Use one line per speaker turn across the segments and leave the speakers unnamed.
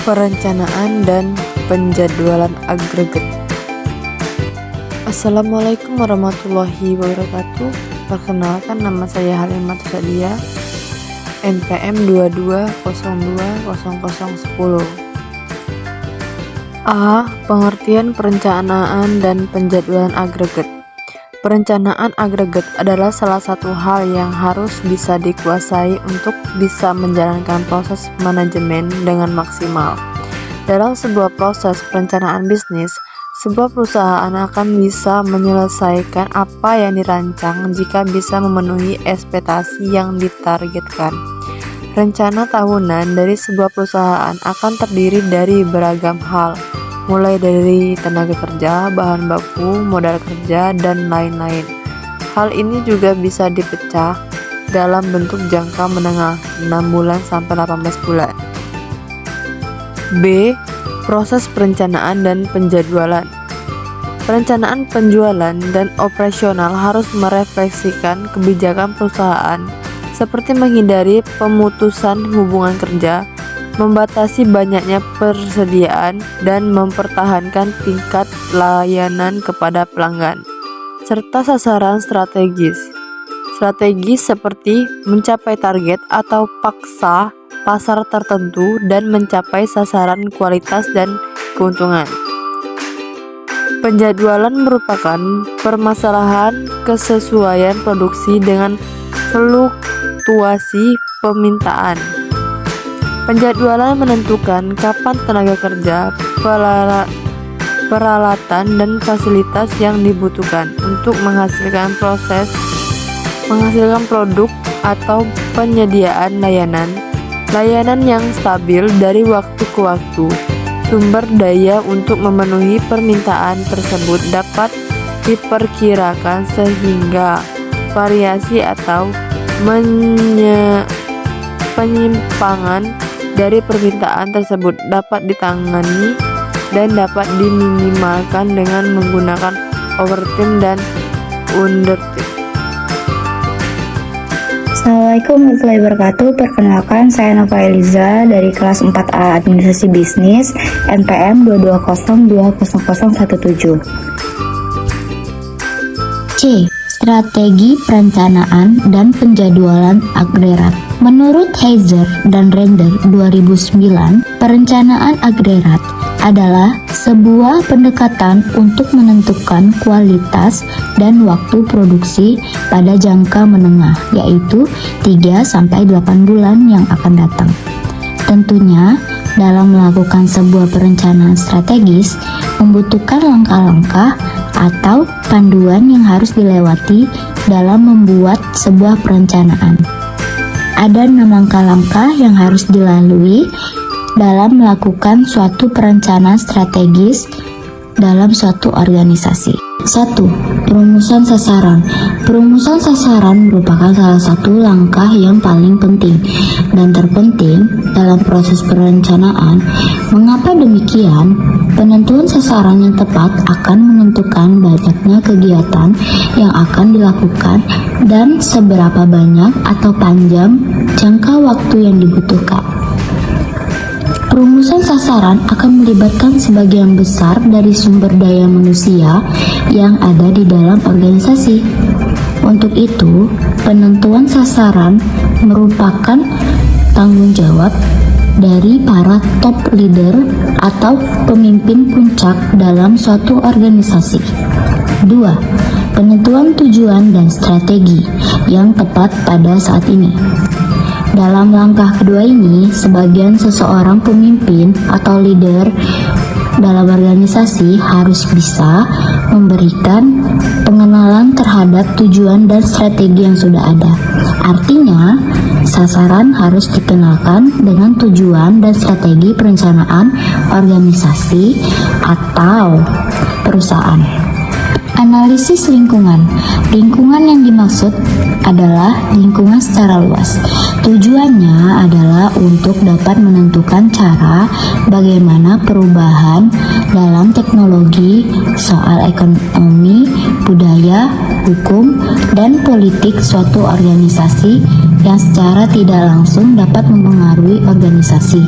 Perencanaan dan penjadwalan agregat. Assalamualaikum warahmatullahi wabarakatuh. Perkenalkan, nama saya Halimah Sadia, NPM 22020010. A. Pengertian perencanaan dan penjadwalan agregat. Perencanaan agregat adalah salah satu hal yang harus bisa dikuasai untuk bisa menjalankan proses manajemen dengan maksimal. Dalam sebuah proses perencanaan bisnis, sebuah perusahaan akan bisa menyelesaikan apa yang dirancang jika bisa memenuhi ekspektasi yang ditargetkan. Rencana tahunan dari sebuah perusahaan akan terdiri dari beragam hal, mulai dari tenaga kerja, bahan baku, modal kerja, dan lain-lain. Hal ini juga bisa dipecah dalam bentuk jangka menengah 6 bulan sampai 18 bulan. B. Proses perencanaan dan penjadwalan. Perencanaan penjualan dan operasional harus merefleksikan kebijakan perusahaan seperti menghindari pemutusan hubungan kerja, membatasi banyaknya persediaan, dan mempertahankan tingkat layanan kepada pelanggan, serta sasaran strategis. Strategi seperti mencapai target atau paksa pasar tertentu dan mencapai sasaran kualitas dan keuntungan. Penjadwalan merupakan permasalahan kesesuaian produksi dengan fluktuasi permintaan. Penjadwalan menentukan kapan tenaga kerja, peralatan, dan fasilitas yang dibutuhkan untuk menghasilkan produk atau penyediaan layanan yang stabil dari waktu ke waktu. Sumber daya untuk memenuhi permintaan tersebut dapat diperkirakan sehingga variasi atau penyimpangan dari permintaan tersebut dapat ditangani dan dapat diminimalkan dengan menggunakan overtime dan undertime.
Assalamualaikum warahmatullahi wabarakatuh. Perkenalkan, saya Nova Eliza dari kelas 4A Administrasi Bisnis, NPM 22020017.
C. Strategi perencanaan dan penjadwalan agregat. Menurut Heiser dan Render 2009, perencanaan agregat adalah sebuah pendekatan untuk menentukan kualitas dan waktu produksi pada jangka menengah, yaitu 3-8 bulan yang akan datang. Tentunya, dalam melakukan sebuah perencanaan strategis, membutuhkan langkah-langkah atau panduan yang harus dilewati dalam membuat sebuah perencanaan. Ada 6 langkah-langkah yang harus dilalui dalam melakukan suatu perencanaan strategis dalam suatu organisasi. 1. Perumusan sasaran. Perumusan sasaran merupakan salah satu langkah yang paling penting dan terpenting dalam proses perencanaan. Mengapa demikian? Penentuan sasaran yang tepat akan menentukan banyaknya kegiatan yang akan dilakukan dan seberapa banyak atau panjang jangka waktu yang dibutuhkan. Perumusan sasaran akan melibatkan sebagian besar dari sumber daya manusia yang ada di dalam organisasi. Untuk itu, penentuan sasaran merupakan tanggung jawab dari para top leader atau pemimpin puncak dalam suatu organisasi. 2. Penentuan tujuan dan strategi yang tepat pada saat ini. Dalam langkah kedua ini, sebagian seseorang pemimpin atau leader dalam organisasi harus bisa memberikan pengenalan terhadap tujuan dan strategi yang sudah ada. Artinya, sasaran harus dikenalkan dengan tujuan dan strategi perencanaan organisasi atau perusahaan. Analisis lingkungan. Lingkungan yang dimaksud adalah lingkungan secara luas. Tujuannya adalah untuk dapat menentukan cara bagaimana perubahan dalam teknologi, soal ekonomi, budaya, hukum, dan politik suatu organisasi yang secara tidak langsung dapat mempengaruhi organisasi.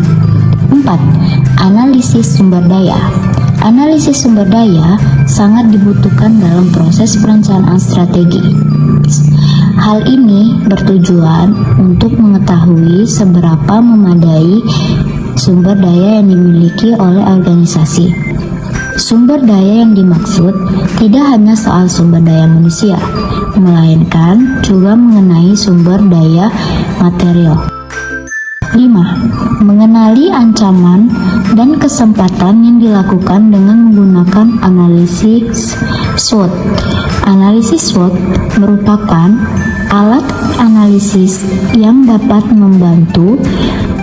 4. Analisis sumber daya. Analisis sumber daya sangat dibutuhkan dalam proses perencanaan strategi. Hal ini bertujuan untuk mengetahui seberapa memadai sumber daya yang dimiliki oleh organisasi. Sumber daya yang dimaksud tidak hanya soal sumber daya manusia, melainkan juga mengenai sumber daya material. 5. Mengenali ancaman dan kesempatan yang dilakukan dengan menggunakan analisis SWOT. Analisis SWOT merupakan alat analisis yang dapat membantu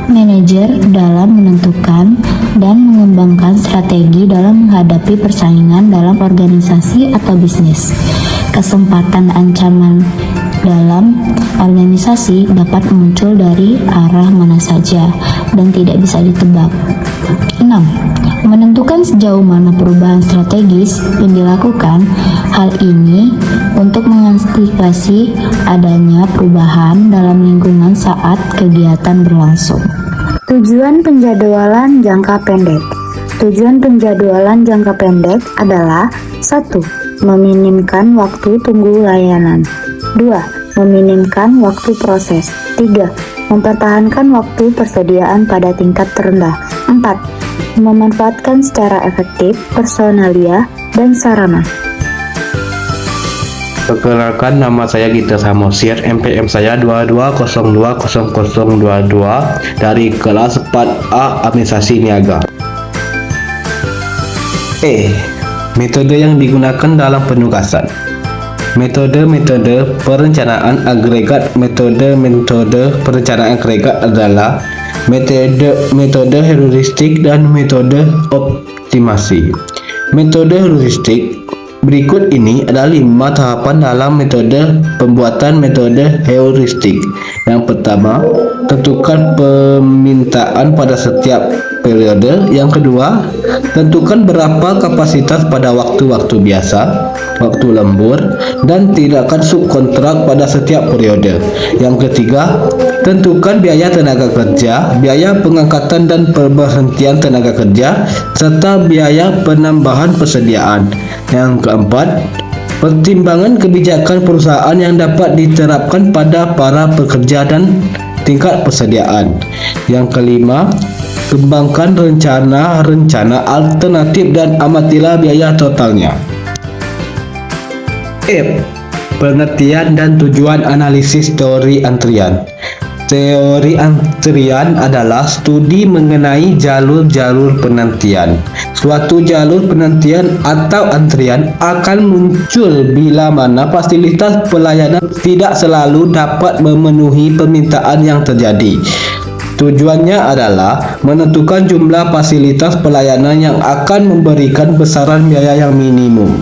manajer dalam menentukan dan mengembangkan strategi dalam menghadapi persaingan dalam organisasi atau bisnis. Kesempatan ancaman dalam organisasi dapat muncul dari arah mana saja dan tidak bisa ditebak. 6. Menentukan sejauh mana perubahan strategis yang dilakukan. Hal ini untuk mengantisipasi adanya perubahan dalam lingkungan saat kegiatan berlangsung.
Tujuan penjadwalan jangka pendek. Tujuan penjadwalan jangka pendek adalah 1. Meminimkan waktu tunggu layanan. 2. Meminimkan waktu proses. 3. Mempertahankan waktu persediaan pada tingkat terendah. 4. Memanfaatkan secara efektif personalia dan sarana.
Perkenalkan, nama saya Gita Samosir, MPM saya 22020022 dari kelas 4A Administrasi Niaga. Metode yang digunakan dalam penugasan. Metode perencanaan agregat. Metode perencanaan agregat adalah metode heuristik dan metode optimasi. Metode heuristik berikut ini adalah 5 tahapan dalam metode pembuatan metode heuristik. Yang pertama, tentukan permintaan pada setiap periode. Yang kedua, tentukan berapa kapasitas pada waktu-waktu biasa, waktu lembur, dan tindakan subkontrak pada setiap periode. Yang ketiga, tentukan biaya tenaga kerja, biaya pengangkatan dan pemberhentian tenaga kerja, serta biaya penambahan persediaan. Yang keempat, pertimbangan kebijakan perusahaan yang dapat diterapkan pada para pekerja dan tingkat persediaan. Yang kelima, kembangkan rencana alternatif dan amatilah biaya totalnya. Pengertian dan tujuan analisis teori antrian. Teori antrian adalah studi mengenai jalur-jalur penantian. Suatu jalur penantian atau antrian akan muncul bila mana fasilitas pelayanan tidak selalu dapat memenuhi permintaan yang terjadi. Tujuannya adalah menentukan jumlah fasilitas pelayanan yang akan memberikan besaran biaya yang minimum.